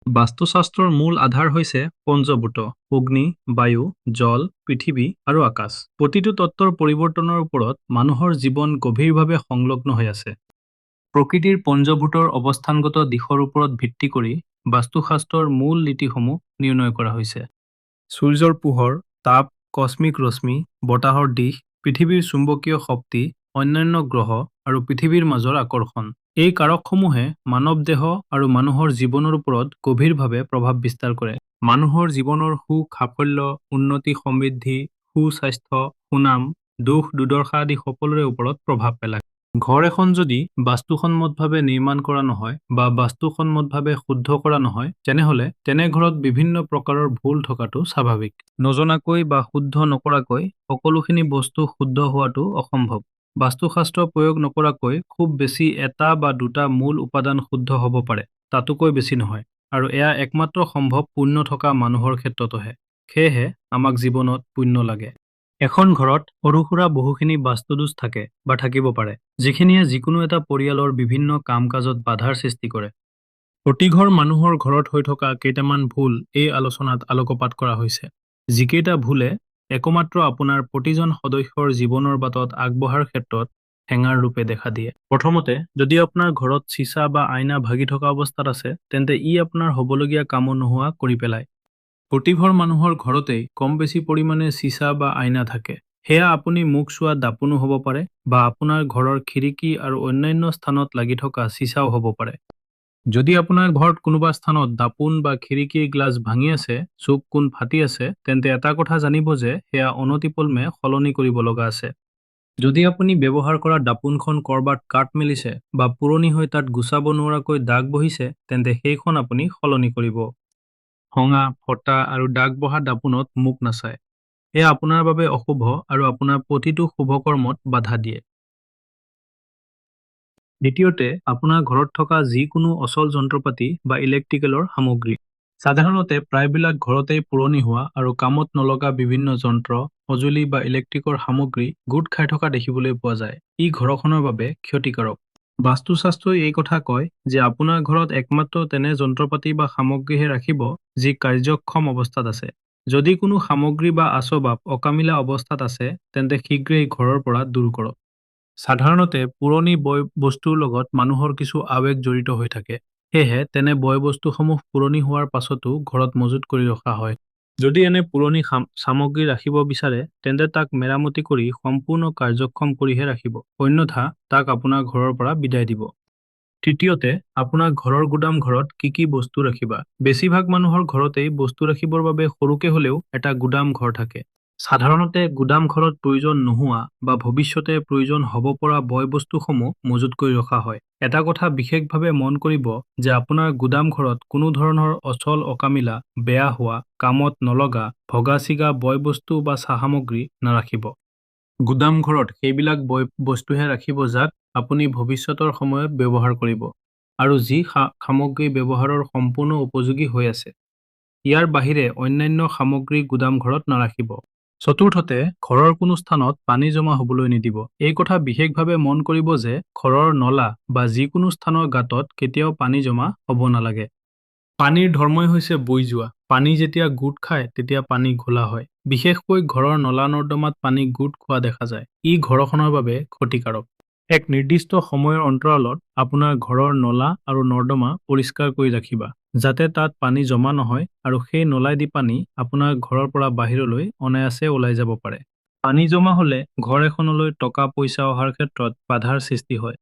বাস্তুশাস্ত্ৰৰ মূল আধাৰ হৈছে পঞ্চভূত অগ্নি, বায়ু, জল, পৃথিৱী আৰু আকাশ। প্ৰতিটো তত্ত্বৰ পৰিৱৰ্তনৰ ওপৰত মানুহৰ জীৱন গভীৰভাৱে সংলগ্ন হৈ আছে। প্ৰকৃতিৰ পঞ্চভূতৰ অৱস্থানগত দিশৰ ওপৰত ভিত্তি কৰি বাস্তুশাস্ত্ৰৰ মূল নীতিসমূহ নিৰ্ণয় কৰা হৈছে। সূৰ্যৰ পোহৰ, তাপ, কস্মিক ৰশ্মি, বতাহৰ দিশ, পৃথিৱীৰ চুম্বকীয় শক্তি, অন্যান্য গ্ৰহ আৰু পৃথিৱীৰ মাজৰ আকৰ্ষণ। এই কাৰকসমূহে মানৱ দেহ আৰু মানুহৰ জীৱনৰ ওপৰত গভীৰভাৱে প্ৰভাৱ বিস্তাৰ কৰে। মানুহৰ জীৱনৰ সুখ, সাফল্য, উন্নতি, সমৃদ্ধি, সুস্বাস্থ্য, সুনাম, দুখ, দুৰ্দশা আদি সকলোৰে ওপৰত প্ৰভাৱ পেলায়। ঘৰ এখন যদি বাস্তুসন্মতভাৱে নিৰ্মাণ কৰা নহয় বা বাস্তুসন্মতভাৱে শুদ্ধ কৰা নহয়, তেনেহ'লে তেনে ঘৰত বিভিন্ন প্ৰকাৰৰ ভুল থকাটো স্বাভাৱিক। নজনাকৈ বা শুদ্ধ নকৰাকৈ সকলোখিনি বস্তু শুদ্ধ হোৱাটো অসম্ভৱ। বাস্তুশাস্ত্ৰ প্ৰয়োগ নকৰাকৈ খুব বেছি এটা বা দুটা মূল উপাদান শুদ্ধ হ'ব পাৰে, তাতোকৈ বেছি নহয়। আৰু এয়া একমাত্ৰ সম্ভৱ পুণ্য থকা মানুহৰ ক্ষেত্ৰতহে। সেয়েহে আমাক জীৱনত পুণ্য লাগে। এখন ঘৰত সৰু-সুৰা বহুখিনি বাস্তুদোষ থাকে বা থাকিব পাৰে, যিখিনিয়ে যিকোনো এটা পৰিয়ালৰ বিভিন্ন কাম-কাজত বাধাৰ সৃষ্টি কৰে। প্ৰতিঘৰ মানুহৰ ঘৰত হৈ থকা কেইটামান ভুল এই আলোচনাত আলোকপাত কৰা হৈছে। যিকেইটা ভুলে একমাত্ৰ আপোনাৰ প্ৰতিজন সদস্যৰ জীৱনৰ বাটত আগবঢ়াৰ ক্ষেত্ৰত হেঙাৰ ৰূপে দেখা দিয়ে। প্ৰথমতে, যদি আপোনাৰ ঘৰত চিছা বা আইনা ভাগি থকা অৱস্থাত আছে, তেন্তে ই আপোনাৰ হ'বলগীয়া কামো নোহোৱা কৰি পেলায়। প্ৰতিঘৰ মানুহৰ ঘৰতেই কম বেছি পৰিমাণে চিছা বা আইনা থাকে। সেয়া আপুনি মুখ চোৱা দাপোনো হ'ব পাৰে বা আপোনাৰ ঘৰৰ খিৰিকী আৰু অন্যান্য স্থানত লাগি থকা চিছাও হ'ব পাৰে। যদি আপোনাৰ ঘৰত কোনোবা স্থানত দাপোন বা খিৰিকীৰ গ্লাছ ভাঙি আছে, চুক কোণ ফাটি আছে, তেন্তে এটা কথা জানিব যে সেয়া অনতিপলমে সলনি কৰিব লগা আছে। যদি আপুনি ব্যৱহাৰ কৰা দাপোনখন ক'ৰবাত কাট মেলিছে বা পুৰণি হৈ তাত গুচাব নোৱাৰাকৈ দাগ বহিছে, তেন্তে সেইখন আপুনি সলনি কৰিব। ভঙা, ফটা আৰু দাগ বহা দাপোনত মুখ নাচায়। এয়া আপোনাৰ বাবে অশুভ আৰু আপোনাৰ প্ৰতিটো শুভ কৰ্মত বাধা দিয়ে। দ্বিতীয়তে, আপোনাৰ ঘৰত থকা যিকোনো অচল যন্ত্ৰপাতি বা ইলেক্ট্ৰিকেলৰ সামগ্ৰী। সাধাৰণতে প্ৰায়বিলাক ঘৰতেই পুৰণি হোৱা আৰু কামত নলগা বিভিন্ন যন্ত্ৰ, সঁজুলি বা ইলেক্ট্ৰিকৰ সামগ্ৰী গোট খাই থকা দেখিবলৈ পোৱা যায়। ই ঘৰখনৰ বাবে ক্ষতিকাৰক। বাস্তুশাস্ত্ৰই এই কথা কয় যে আপোনাৰ ঘৰত একমাত্ৰ তেনে যন্ত্ৰপাতি বা সামগ্ৰীহে ৰাখিব যি কাৰ্যক্ষম অৱস্থাত আছে। যদি কোনো সামগ্ৰী বা আচবাব অকামিলা অৱস্থাত আছে, তেন্তে শীঘ্ৰেই ঘৰৰ পৰা দূৰ কৰক। সাধাৰণতে পুৰণি বয়-বস্তুৰ লগত মানুহৰ কিছু আৱেগ জড়িত হৈ থাকে। সেয়েহে তেনে বয়-বস্তুসমূহ পুৰণি হোৱাৰ পাছতো ঘৰত মজুত কৰি ৰখা হয়। যদি এনে পুৰণি সামগ্ৰী ৰাখিব বিচাৰে, তেন্তে তাক মেৰামতি কৰি সম্পূৰ্ণ কাৰ্যক্ষম কৰিহে ৰাখিব। অন্যথা তাক আপোনাৰ ঘৰৰ পৰা বিদায় দিব। তৃতীয়তে, আপোনাৰ ঘৰৰ গুদাম ঘৰত কি বস্তু ৰাখিবা। বেছিভাগ মানুহৰ ঘৰতেই বস্তু ৰাখিবৰ বাবে সৰুকে হ'লেও এটা গুদাম ঘৰ থাকে। সাধাৰণতে গুদাম ঘৰত প্ৰয়োজন নোহোৱা বা ভৱিষ্যতে প্ৰয়োজন হ'ব পৰা বয়-বস্তুসমূহ মজুত কৰি ৰখা হয়। এটা কথা বিশেষভাৱে মন কৰিব যে আপোনাৰ গুদাম ঘৰত কোনো ধৰণৰ অচল, অকামিলা, বেয়া হোৱা, কামত নলগা, ভগা-ছিগা বয়-বস্তু বা সা-সামগ্ৰী নাৰাখিব। গুদাম ঘৰত সেইবিলাক বস্তুহে ৰাখিব যাক আপুনি ভৱিষ্যতৰ সময়ত ব্যৱহাৰ কৰিব আৰু যি সামগ্ৰী ব্যৱহাৰৰ সম্পূৰ্ণ উপযোগী হৈ আছে। ইয়াৰ বাহিৰে অন্যান্য সামগ্ৰী গুদাম ঘৰত নাৰাখিব। চতুৰ্থতে, ঘৰৰ কোনো স্থানত পানী জমা হ'বলৈ নিদিব। এই কথা বিশেষভাৱে মন কৰিব যে ঘৰৰ নলা বা যিকোনো স্থানৰ গাঁতত কেতিয়াও পানী জমা হ'ব নালাগে। পানীৰ ধৰ্মই হৈছে বৈ যোৱা। পানী যেতিয়া গোট খায়, তেতিয়া পানী ঘোলা হয়। বিশেষকৈ ঘৰৰ নলা-নৰ্দমাত পানী গোট খোৱা দেখা যায়। ই ঘৰখনৰ বাবে ক্ষতিকাৰক। এক নিৰ্দিষ্ট সময়ৰ অন্তৰালত আপোনাৰ ঘৰৰ নলা আৰু নৰ্দমা পৰিষ্কাৰ কৰি ৰাখিবা, যাতে তাত পানী জমা নহয় আৰু সেই নলাইদি পানী আপোনাৰ ঘৰৰ পৰা বাহিৰলৈ অনায়াসে ওলাই যাব পাৰে। পানী জমা হ'লে ঘৰ এখনলৈ টকা-পইচা অহাৰ ক্ষেত্ৰত বাধাৰ সৃষ্টি হয়।